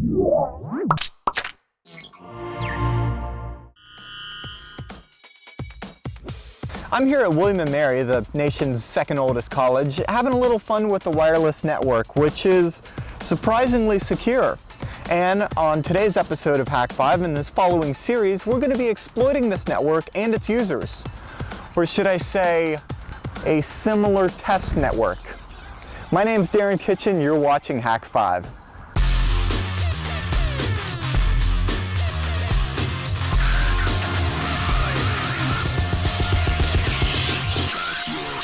I'm here at William & Mary, the nation's second oldest college, having a little fun with the wireless network, which is surprisingly secure. And on today's episode of Hak5 in this following series, we're going to be exploiting this network and its users. Or should I say, a similar test network. My name's Darren Kitchen, you're watching Hak5.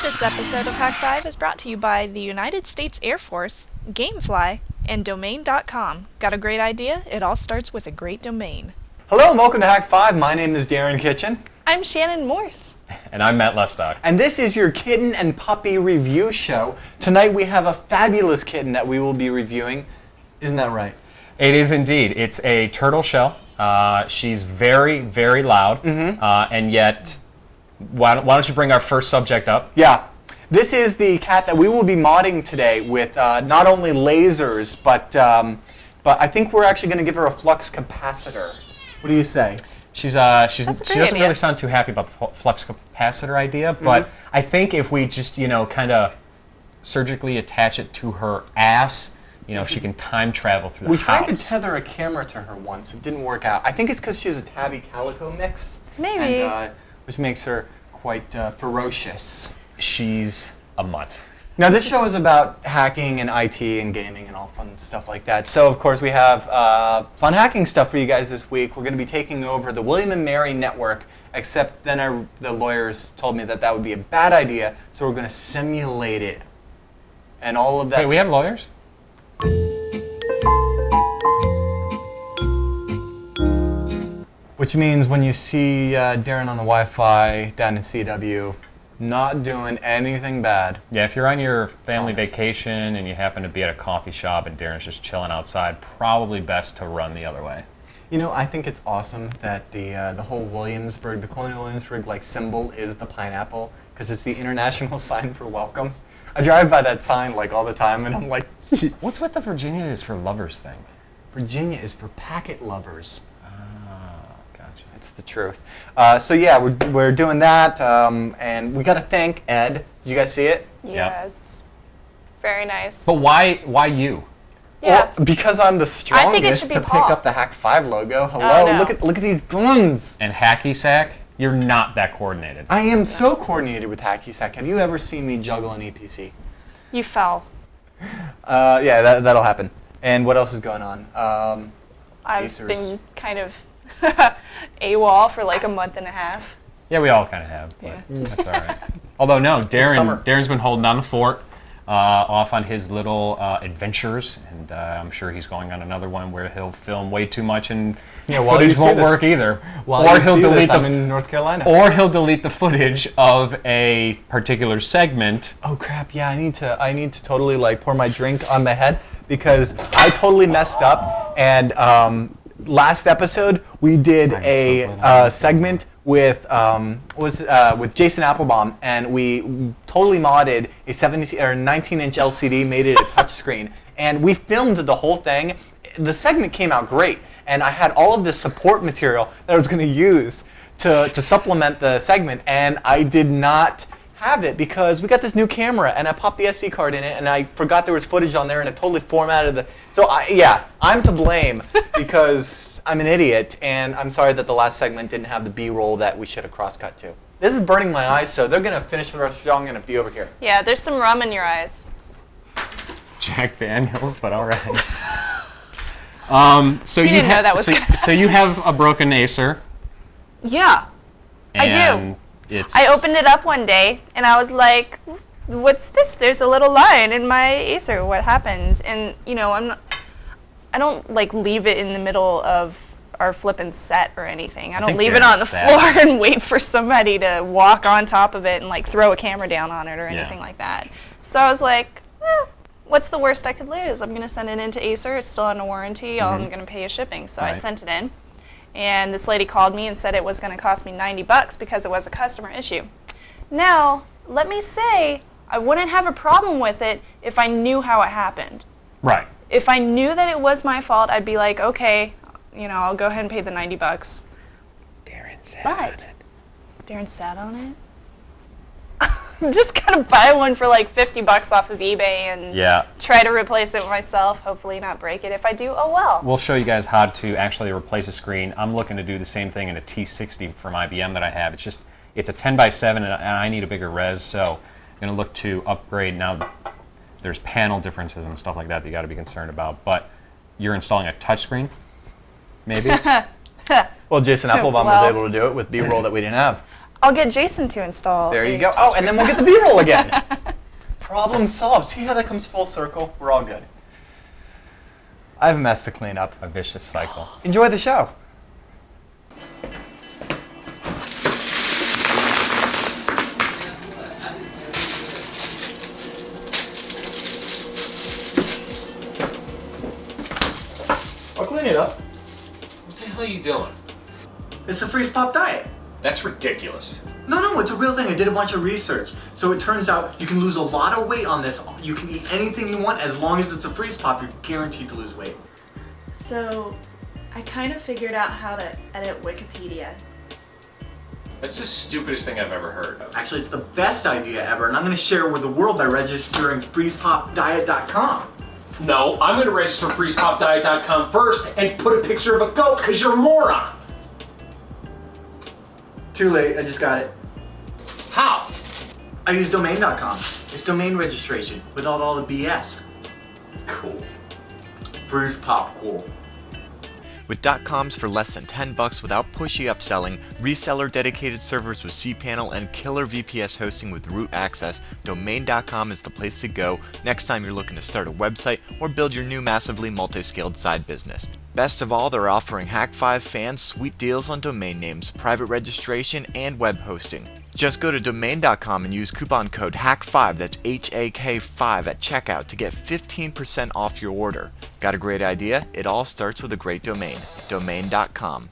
This episode of Hak5 is brought to you by the United States Air Force, Gamefly, and Domain.com. Got a great idea? It all starts with a great domain. Hello and welcome to Hak5. My name is Darren Kitchen. I'm Shannon Morse. And I'm Matt Lestock. And this is your kitten and puppy review show. Tonight we have a fabulous kitten that we will be reviewing. Isn't that right? It is indeed. It's a turtle shell. She's very, very loud, and yet... Why don't you bring our first subject up? Yeah. This is the cat that we will be modding today with not only lasers, but I think we're actually going to give her a flux capacitor. What do you say? She doesn't really sound too happy about the flux capacitor idea, but I think if we just, kind of surgically attach it to her ass, she can time travel through the house. We tried to tether a camera to her once. It didn't work out. I think it's because she's a tabby calico mix. Maybe. And, which makes her quite ferocious. She's a mutt. Now this show is about hacking and IT and gaming and all fun stuff like that. So of course we have fun hacking stuff for you guys this week. We're going to be taking over the William & Mary network, except then the lawyers told me that would be a bad idea, so we're going to simulate it. And all of that. Wait, we have lawyers? Which means when you see Darren on the Wi-Fi down in CW, not doing anything bad. Yeah, if you're on your family vacation and you happen to be at a coffee shop and Darren's just chilling outside, probably best to run the other way. I think it's awesome that the whole Williamsburg, the Colonial Williamsburg symbol is the pineapple, because it's the international sign for welcome. I drive by that sign all the time and I'm like, what's with the Virginia is for lovers thing? Virginia is for packet lovers. It's the truth. So yeah, we're doing that, and we got to thank Ed. Did you guys see it? Yes. Yep. Very nice. But why you? Yeah. Well, because I'm the strongest to pick up the Hak5 logo. Hello, no. look at these guns. And hacky sack, you're not that coordinated. I am so coordinated with hacky sack. Have you ever seen me juggle an EPC? You fell. Yeah, that'll happen. And what else is going on? I've been kind of AWOL for a month and a half. Yeah, we all kind of have, but that's all right. Although no, Darren's been holding down the fort, off on his little adventures, and I'm sure he's going on another one where he'll film way too much and footage won't work either. Or he'll delete I'm in North Carolina. Or he'll delete the footage of a particular segment. Oh crap! Yeah, I need to totally pour my drink on my head because I totally messed up and. Last episode, we did a segment with Jason Applebaum, and we totally modded a 19-inch LCD, made it a touchscreen, and we filmed the whole thing. The segment came out great, and I had all of the support material that I was going to use to supplement the segment, and I did not have it because we got this new camera and I popped the SD card in it and I forgot there was footage on there and it totally formatted the... So I'm to blame because I'm an idiot, and I'm sorry that the last segment didn't have the B-roll that we should have cross-cut to. This is burning my eyes, so they're going to finish the rest of the show. I'm going to be over here. Yeah, there's some rum in your eyes. It's Jack Daniels, but all right. So you didn't know that was so you have a broken Acer. Yeah, I do. I opened it up one day, and I was like, what's this? There's a little line in my Acer. What happened? And, I don't, leave it in the middle of our flippin' set or anything. I don't leave it on the floor and wait for somebody to walk on top of it and, throw a camera down on it or anything like that. So I was like, what's the worst I could lose? I'm going to send it into Acer. It's still under warranty. I'm going to pay you shipping. So I sent it in. And this lady called me and said it was going to cost me $90 because it was a customer issue. Now, let me say, I wouldn't have a problem with it if I knew how it happened. Right. if I knew that it was my fault, I'd be like, okay, you know, I'll go ahead and pay the $90. Darren sat But on it. Darren sat on it. Just gotta buy one for like $50 off of eBay and try to replace it myself. Hopefully not break it. If I do, oh well. We'll show you guys how to actually replace a screen. I'm looking to do the same thing in a T60 from IBM that I have. It's a 10x7 and I need a bigger res, so I'm gonna look to upgrade. Now there's panel differences and stuff like that you gotta be concerned about, but you're installing a touchscreen, maybe? Well, Jason Applebaum was able to do it with B-roll that we didn't have. I'll get Jason to install. There you go. Oh, and then we'll get the B-roll again. Problem solved. See how that comes full circle? We're all good. I have a mess to clean up. A vicious cycle. Enjoy the show. I'll clean it up. What the hell are you doing? It's a freeze pop diet. That's ridiculous. No, it's a real thing. I did a bunch of research. So it turns out you can lose a lot of weight on this. You can eat anything you want as long as it's a freeze pop. You're guaranteed to lose weight. So, I kind of figured out how to edit Wikipedia. That's the stupidest thing I've ever heard of. Actually, it's the best idea ever, and I'm going to share it with the world by registering freezepopdiet.com. No, I'm going to register freezepopdiet.com first and put a picture of a goat because you're a moron. Too late, I just got it. How? I use domain.com. It's domain registration without all the BS. Cool. Freeze pop cool. With .coms for less than $10 without pushy upselling, reseller dedicated servers with cPanel, and killer VPS hosting with root access, domain.com is the place to go next time you're looking to start a website or build your new massively multi-scaled side business. Best of all, they're offering Hak5 fans sweet deals on domain names, private registration, and web hosting. Just go to domain.com and use coupon code HAK5, that's HAK5 at checkout to get 15% off your order. Got a great idea? It all starts with a great domain. Domain.com.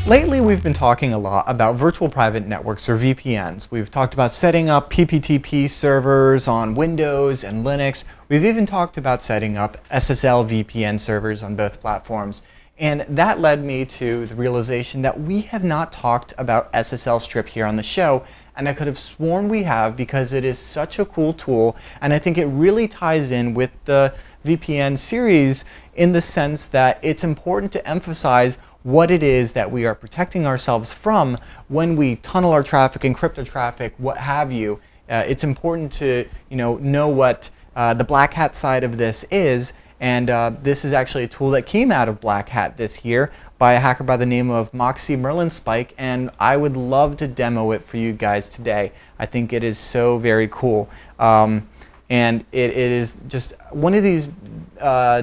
Lately, we've been talking a lot about virtual private networks, or VPNs. We've talked about setting up PPTP servers on Windows and Linux. We've even talked about setting up SSL VPN servers on both platforms. And that led me to the realization that we have not talked about SSLStrip here on the show, and I could have sworn we have because it is such a cool tool, and I think it really ties in with the VPN series in the sense that it's important to emphasize what it is that we are protecting ourselves from when we tunnel our traffic, encrypt our traffic, what have you. It's important to know what the Blackhat side of this is, and this is actually a tool that came out of Blackhat this year by a hacker by the name of Moxie Marlinspike, and I would love to demo it for you guys today. I think it is so very cool. And it is just one of these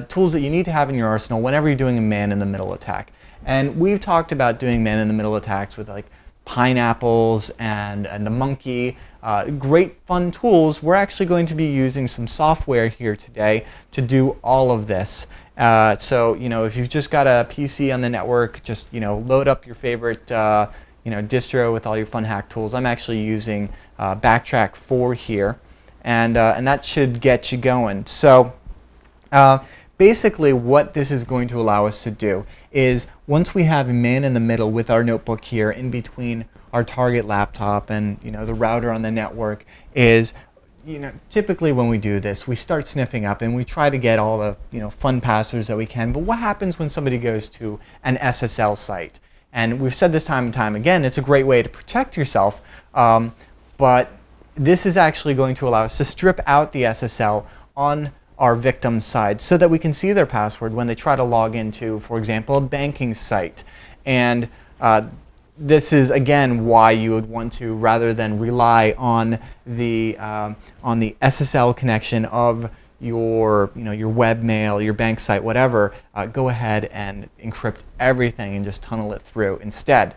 tools that you need to have in your arsenal whenever you're doing a man-in-the-middle attack. And we've talked about doing man-in-the-middle attacks with like pineapples and the monkey. Great fun tools. We're actually going to be using some software here today to do all of this. So if you've just got a PC on the network, just load up your favorite distro with all your fun hack tools. I'm actually using BackTrack 4 here, and that should get you going. So basically what this is going to allow us to do is once we have a man in the middle with our notebook here in between our target laptop and the router on the network is typically when we do this we start sniffing up and we try to get all the fun passwords that we can. But what happens when somebody goes to an SSL site? And we've said this time and time again, it's a great way to protect yourself, but this is actually going to allow us to strip out the SSL on our victim side so that we can see their password when they try to log into, for example, a banking site. And this is again why you would want to, rather than rely on the SSL connection of your your webmail, your bank site, whatever, go ahead and encrypt everything and just tunnel it through instead.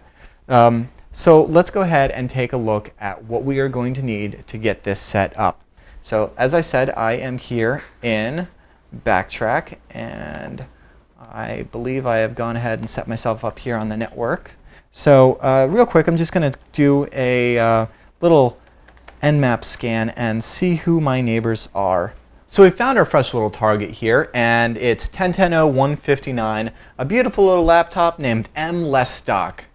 So let's go ahead and take a look at what we are going to need to get this set up. So as I said, I am here in BackTrack, and I believe I have gone ahead and set myself up here on the network. So real quick, I'm just going to do a little Nmap Scan and see who my neighbors are. So we found our fresh little target here, and it's 10.10.0159, a beautiful little laptop named Lestock.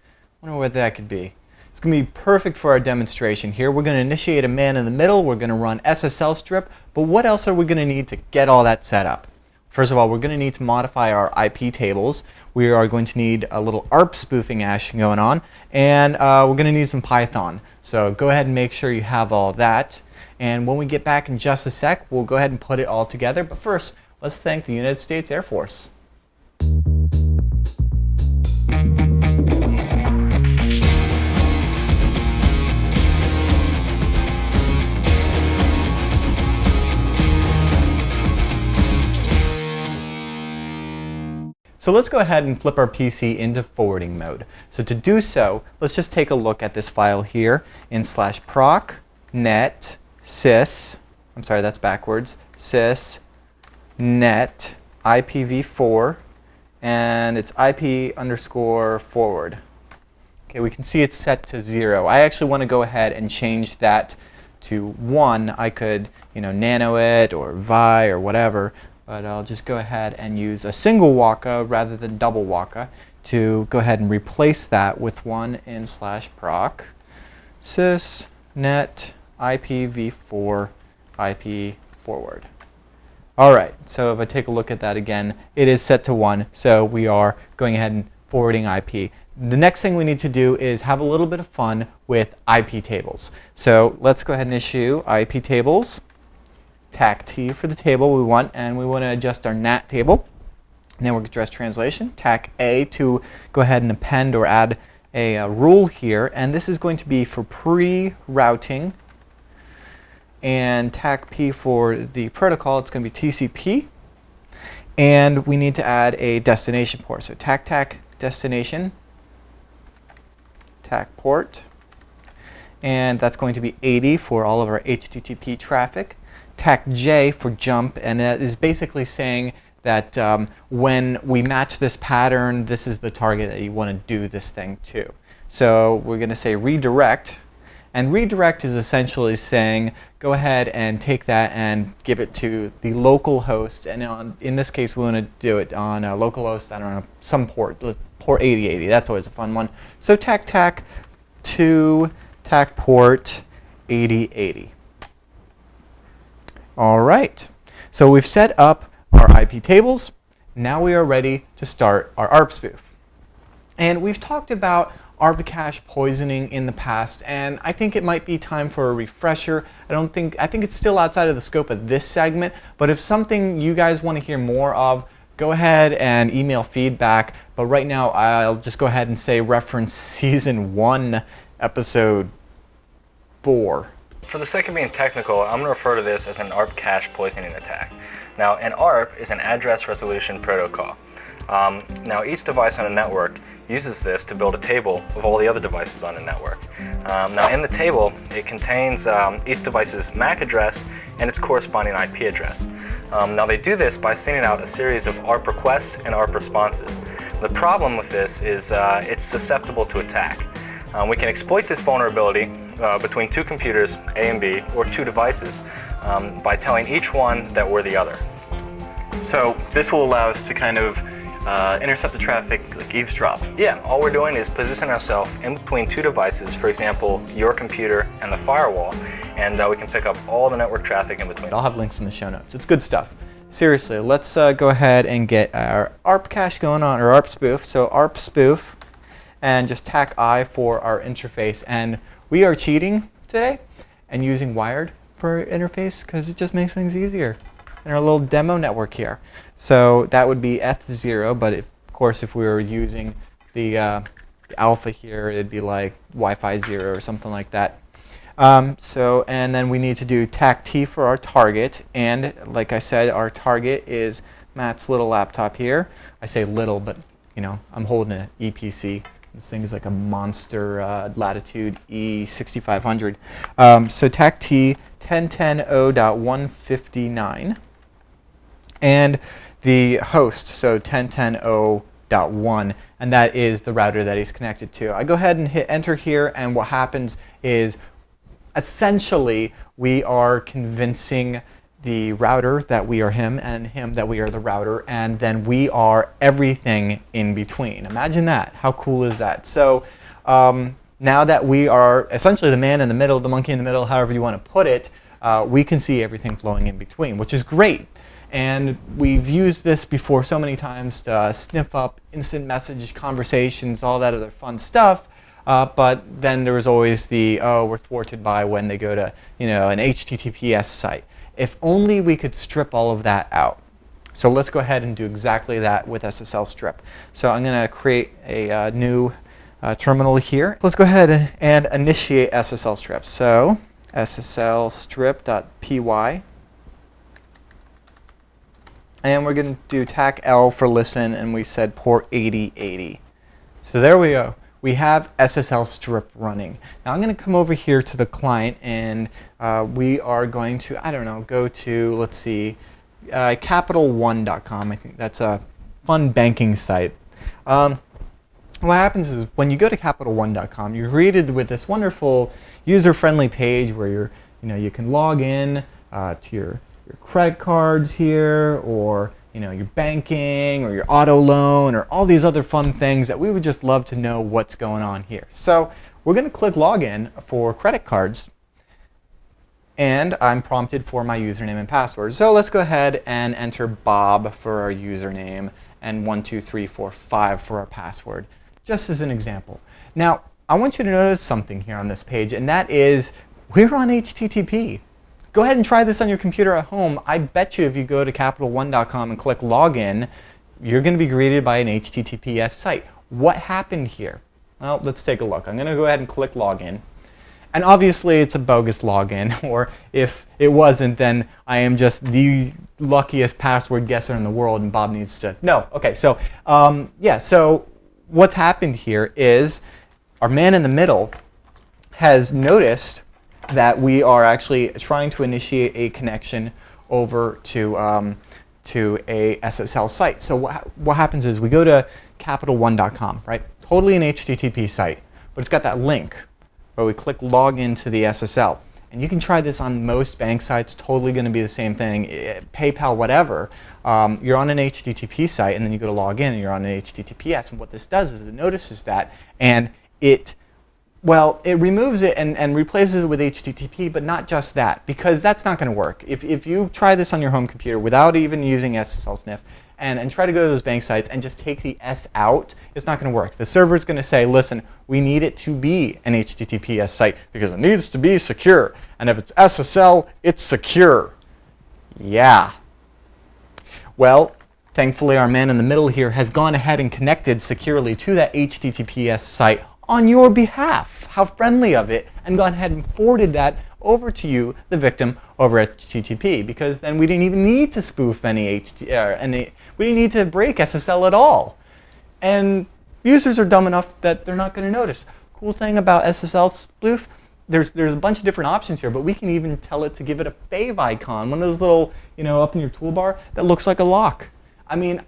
Wonder what that could be. It's going to be perfect for our demonstration here. We're going to initiate a man in the middle. We're going to run SSLStrip, but what else are we going to need to get all that set up? First of all, we're going to need to modify our IP tables. We are going to need a little Arp spoofing action going on, and we're going to need some Python. So go ahead and make sure you have all that. And when we get back in just a sec, we'll go ahead and put it all together. But first, let's thank the United States Air Force. So let's go ahead and flip our PC into forwarding mode. So to do so, let's just take a look at this file here in /proc net sys, I'm sorry, that's backwards, sys net IPv4, and it's IP_forward. Okay, we can see it's set to 0. I actually want to go ahead and change that to 1. I could, nano it or vi or whatever, but I'll just go ahead and use a single waka rather than double waka to go ahead and replace that with 1 in /proc sys net IPv4 IP forward. All right, so if I take a look at that again, it is set to 1, so we are going ahead and forwarding IP. The next thing we need to do is have a little bit of fun with IP tables. So let's go ahead and issue IP tables, TAC T for the table we want, and we want to adjust our NAT table. And then we'll address translation, TAC A to go ahead and append or add a rule here, and this is going to be for pre-routing. And TAC P for the protocol, it's going to be TCP. And we need to add a destination port. So TAC destination, TAC port. And that's going to be 80 for all of our HTTP traffic. TAC J for jump, and that is basically saying that when we match this pattern, this is the target that you want to do this thing to. So we're going to say redirect. And redirect is essentially saying, go ahead and take that and give it to the local host. And in this case, we want to do it on a local host, I don't know, some port, port 8080. That's always a fun one. So TAC to TAC port 8080. All right. So we've set up our IP tables. Now we are ready to start our Arp spoof. And we've talked about Arp cache poisoning in the past, and I think it might be time for a refresher. I think it's still outside of the scope of this segment, but if something you guys want to hear more of, go ahead and email feedback. But right now, I'll just go ahead and say reference season 1, episode 4. For the sake of being technical, I'm going to refer to this as an ARP cache poisoning attack. Now, an ARP is an address resolution protocol. Now, each device on a network uses this to build a table of all the other devices on a network. Now, in the table, it contains each device's MAC address and its corresponding IP address. Now, they do this by sending out a series of ARP requests and ARP responses. The problem with this is it's susceptible to attack. We can exploit this vulnerability between two computers, A and B, or two devices, by telling each one that we're the other. So this will allow us to kind of intercept the traffic, like eavesdrop. Yeah, all we're doing is position ourselves in between two devices, for example, your computer and the firewall, and we can pick up all the network traffic in between. I'll have links in the show notes. It's good stuff. Seriously, let's go ahead and get our ARP cache going on, or Arp spoof. So Arp spoof, and just TAC I for our interface. And we are cheating today and using wired for our interface because it just makes things easier in our little demo network here. So that would be ETH0, but of course if we were using the alpha here, it'd be like Wi-Fi 0 or something like that. And then we need to do TAC T for our target, and like I said, our target is Matt's little laptop here. I say little, but I'm holding an EPC. This thing is like a monster Latitude E6500. So TAC T 10.10.0.159. And the host, so 10.10.0.1, and that is the router that he's connected to. I go ahead and hit enter here, and what happens is essentially, we are convincing the router that we are him and him that we are the router, and then we are everything in between. Imagine that. How cool is that? So now that we are essentially the man in the middle, the monkey in the middle, however you want to put it, we can see everything flowing in between, which is great. And we've used this before so many times to sniff up instant message conversations, all that other fun stuff. But then there was always the, oh, we're thwarted by when they go to, an HTTPS site. If only we could strip all of that out. So let's go ahead and do exactly that with SSL Strip. So I'm going to create a new terminal here. Let's go ahead and initiate SSL Strip. So SSLStrip.py. And we're going to do TAC L for listen, and we said port 8080. So there we go. We have SSL Strip running. Now I'm going to come over here to the client, and we are going to, I don't know, go to, let's see, capital1.com. I think that's a fun banking site. What happens is when you go to capital1.com, you're greeted with this wonderful user-friendly page where you can log in to your credit cards here, or your banking, or your auto loan, or all these other fun things that we would just love to know what's going on here. So we're going to click login for credit cards, and I'm prompted for my username and password. So let's go ahead and enter Bob for our username and 12345 for our password, just as an example. Now I want you to notice something here on this page, and that is we're on HTTP. Go ahead and try this on your computer at home. I bet you if you go to capital1.com and click login, you're going to be greeted by an HTTPS site. What happened here? Well, let's take a look. I'm going to go ahead and click login. And obviously it's a bogus login, or if it wasn't, then I am just the luckiest password guesser in the world and Bob needs to know. Okay, so yeah, so what's happened here is our man in the middle has noticed that we are actually trying to initiate a connection over to a SSL site. So what happens is we go to capital1.com, right? Totally an HTTP site, but it's got that link where we click log into the SSL. And you can try this on most bank sites, totally going to be the same thing, PayPal, whatever. You're on an HTTP site, and then you go to log in, and you're on an HTTPS. And what this does is it notices that, and it removes it and replaces it with HTTP, but not just that, because that's not going to work. If you try this on your home computer without even using SSL Sniff and try to go to those bank sites and just take the S out, it's not going to work. The server's going to say, listen, we need it to be an HTTPS site because it needs to be secure. And if it's SSL, it's secure. Yeah. Well, thankfully, our man in the middle here has gone ahead and connected securely to that HTTPS site on your behalf. How friendly of it, and gone ahead and forwarded that over to you, the victim, over HTTP, because then we didn't even need to spoof we didn't need to break SSL at all. And users are dumb enough that they're not going to notice. Cool thing about SSL Spoof, there's a bunch of different options here, but we can even tell it to give it a fave icon, one of those little, up in your toolbar that looks like a lock. I mean,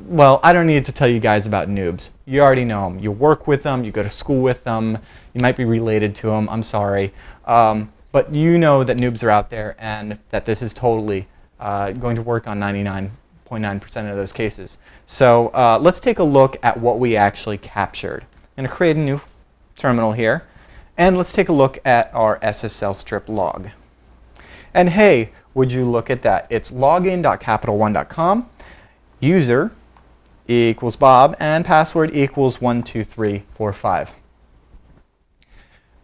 well, I don't need to tell you guys about noobs. You already know them. You work with them. You go to school with them. You might be related to them. I'm sorry. But you know that noobs are out there and that this is totally going to work on 99.9% of those cases. So let's take a look at what we actually captured. I'm going to create a new terminal here. And let's take a look at our SSL Strip Log. And hey, would you look at that? It's login.capital1.com. User equals Bob, and password equals 12345.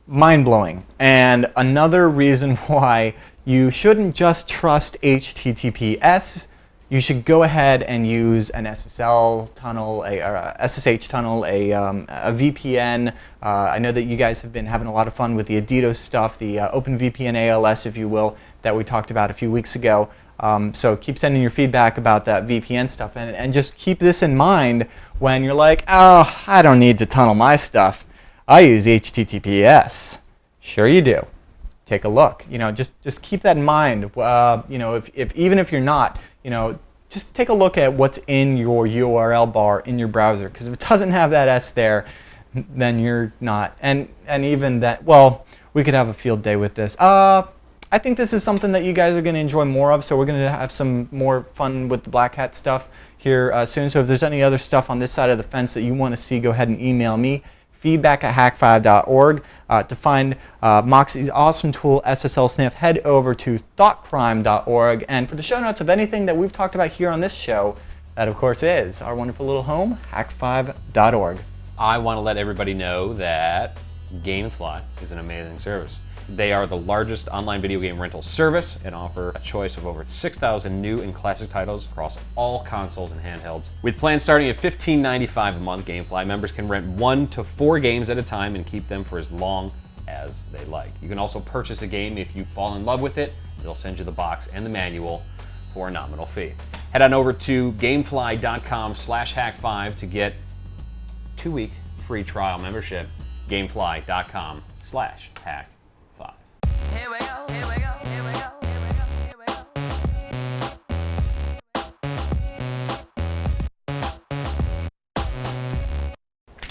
Mind-blowing. And another reason why you shouldn't just trust HTTPS. You should go ahead and use an SSL tunnel, a SSH tunnel, a VPN. I know that you guys have been having a lot of fun with the Adidas stuff, the OpenVPN ALS, if you will, that we talked about a few weeks ago. So keep sending your feedback about that VPN stuff, and just keep this in mind when you're like, oh, I don't need to tunnel my stuff. I use HTTPS. Sure you do. Take a look. Just keep that in mind. Even if you're not, just take a look at what's in your URL bar in your browser, because if it doesn't have that S there, then you're not. And even that, well, we could have a field day with this. I think this is something that you guys are going to enjoy more of, so we're going to have some more fun with the Blackhat stuff here soon. So if there's any other stuff on this side of the fence that you want to see, go ahead and email me, feedback@hak5.org. To find Moxie's awesome tool, SSLSniff, head over to thoughtcrime.org. And for the show notes of anything that we've talked about here on this show, that of course is our wonderful little home, hak5.org. I want to let everybody know that Gamefly is an amazing service. They are the largest online video game rental service and offer a choice of over 6,000 new and classic titles across all consoles and handhelds. With plans starting at $15.95 a month, Gamefly members can rent 1 to 4 games at a time and keep them for as long as they like. You can also purchase a game if you fall in love with it. They'll send you the box and the manual for a nominal fee. Head on over to gamefly.com/hak5 to get 2-week free trial membership. Gamefly.com/hak5. Here we go, here we go, here we go, here we go, here we go.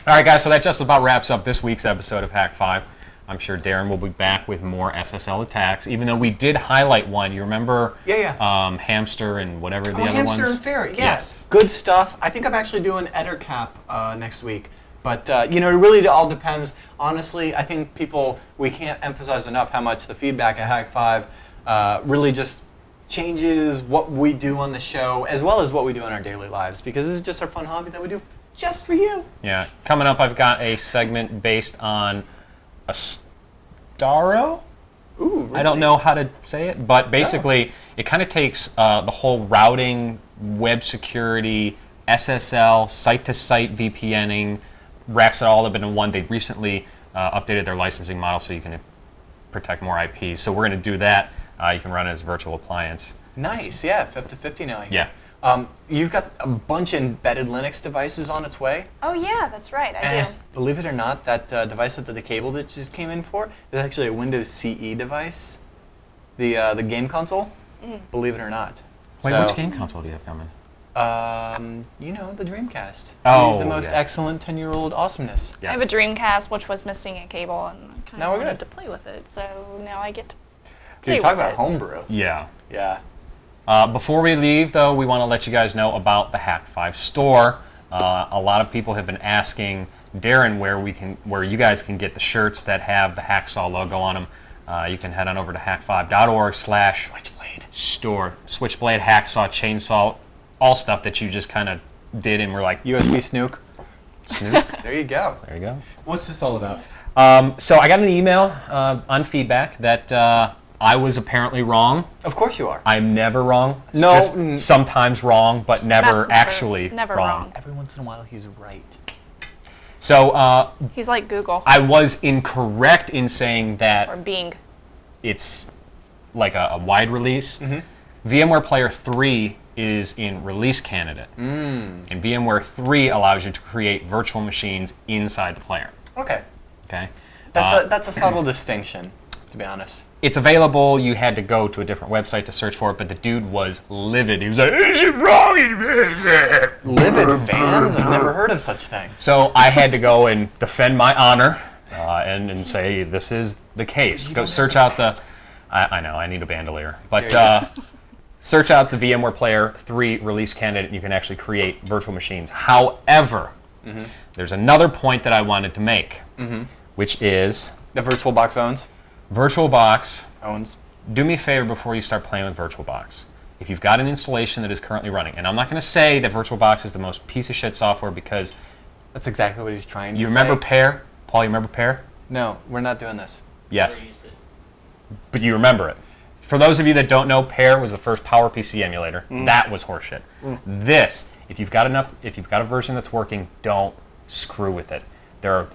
All right, guys, so that just about wraps up this week's episode of Hak5. I'm sure Darren will be back with more SSL attacks, even though we did highlight one. You remember? Yeah. Hamster and whatever the other Hamster ones? and Ferret, yes. Good stuff. I think I'm actually doing Ettercap next week. But, it really all depends. Honestly, I think we can't emphasize enough how much the feedback at Hak5 really just changes what we do on the show, as well as what we do in our daily lives, because this is just our fun hobby that we do just for you. Yeah. Coming up, I've got a segment based on a Staro? Ooh, really? I don't know how to say it, but basically, it kind of takes the whole routing, web security, SSL, site-to-site VPNing, wraps it all up into one. They recently updated their licensing model so you can protect more IPs. So we're going to do that. You can run it as a virtual appliance. Nice, yeah, up to 50 now. Yeah. You've got a bunch of embedded Linux devices on its way. Oh yeah, that's right, I do. Believe it or not, that device that the cable that just came in for is actually a Windows CE device. The game console. Believe it or not. Wait, So, which game console do you have coming? the Dreamcast. Oh, the most yeah. excellent 10-year-old awesomeness. Yes. I have a Dreamcast, which was missing a cable, and I kind Now of we're wanted good. to play with it. So now I get to play Dude, talk with about it. homebrew. Yeah. Yeah. Before we leave, though, we want to let you guys know about the Hak5 store. A lot of people have been asking Darren where you guys can get the shirts that have the Hacksaw logo on them. You can head on over to hak5.org/Switchblade. Switchblade, hacksaw, chainsaw, all stuff that you just kind of did and were like, USB Snook. Snoop. There you go. There you go. What's this all about? So I got an email on feedback that I was apparently wrong. Of course you are. I'm never wrong. It's No. just sometimes wrong, but never That's actually never wrong. wrong. Every once in a while he's right. So He's like Google I was incorrect in saying or that Bing. it's like a wide release. VMware Player 3 is in release candidate. And VMware 3 allows you to create virtual machines inside the player. Okay. Okay. That's a subtle distinction, to be honest. It's available. You had to go to a different website to search for it, but the dude was livid. He was like, "Is it wrong?" Livid fans? I've never heard of such thing. So I had to go and defend my honor and say this is the case. Go search out the. I know I need a bandolier, but search out the VMware Player 3 release candidate. And you can actually create virtual machines. However, there's another point that I wanted to make, which is The VirtualBox VirtualBox. owns. Do me a favor before you start playing with VirtualBox. If you've got an installation that is currently running, and I'm not going to say that VirtualBox is the most piece of shit software because That's exactly what he's trying to you say. remember Pear? Paul, you remember Pear? No, we're not doing this. Yes. But you remember it. For those of you that don't know, Pear was the first PowerPC emulator. That was horseshit. This, if you've got a version that's working, don't screw with it. There are,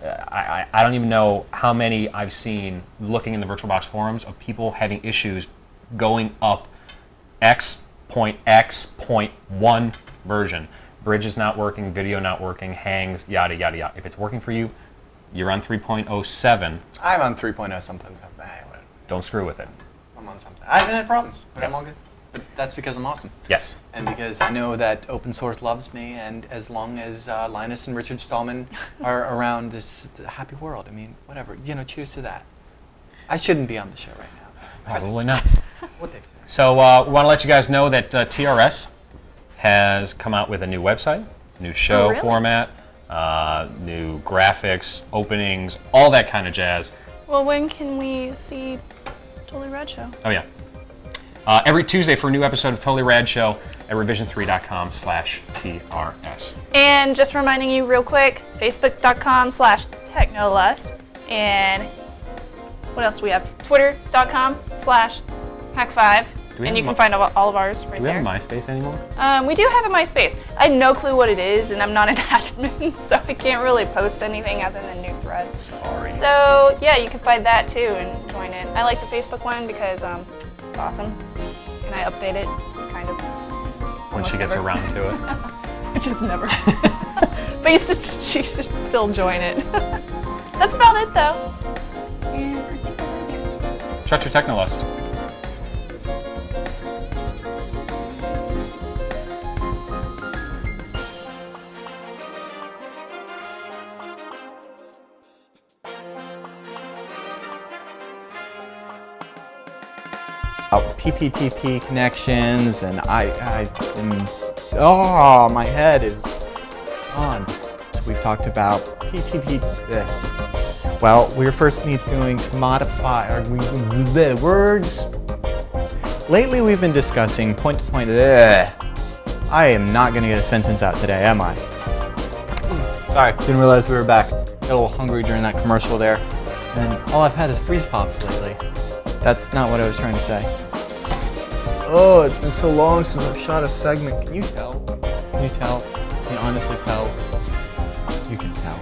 I don't even know how many I've seen looking in the VirtualBox forums of people having issues going up X.X.1 version. Bridge is not working, video not working, hangs, yada, yada, yada. If it's working for you, you're on 3.07. I'm on 3.0 something. Don't screw with it. I'm on something. I haven't had problems, but Yes. I'm all good. But that's because I'm awesome. Yes. And because I know that open source loves me, and as long as Linus and Richard Stallman are around, this is a happy world. I mean, whatever. Cheers to that. I shouldn't be on the show right now. Probably not. What they say. So we want to let you guys know that TRS has come out with a new website, new show format, new graphics, openings, all that kind of jazz. Well, when can we see Totally Rad Show? Oh, yeah. Every Tuesday for a new episode of Totally Rad Show at revision3.com/TRS. And just reminding you real quick, facebook.com/technolust. And what else do we have? Twitter.com/Hak5. And you can find all of ours right there. Do we have a MySpace anymore? We do have a MySpace. I have no clue what it is, and I'm not an admin, so I can't really post anything other than new threads. Sorry. So, yeah, you can find that too and join it. I like the Facebook one because it's awesome, and I update it, kind of. When she gets around to it. Which is never. But she should still join it. That's about it, though. Shut your Technolust. PPTP connections, and my head is on. So we've talked about PTP. Well, we're first going to modify our words. Lately, we've been discussing point-to-point. I am not going to get a sentence out today, am I? Sorry, didn't realize we were back. Got a little hungry during that commercial there, and all I've had is freeze pops lately. That's not what I was trying to say. Oh, it's been so long since I've shot a segment. Can you tell? Can you tell? Can you honestly tell? You can tell.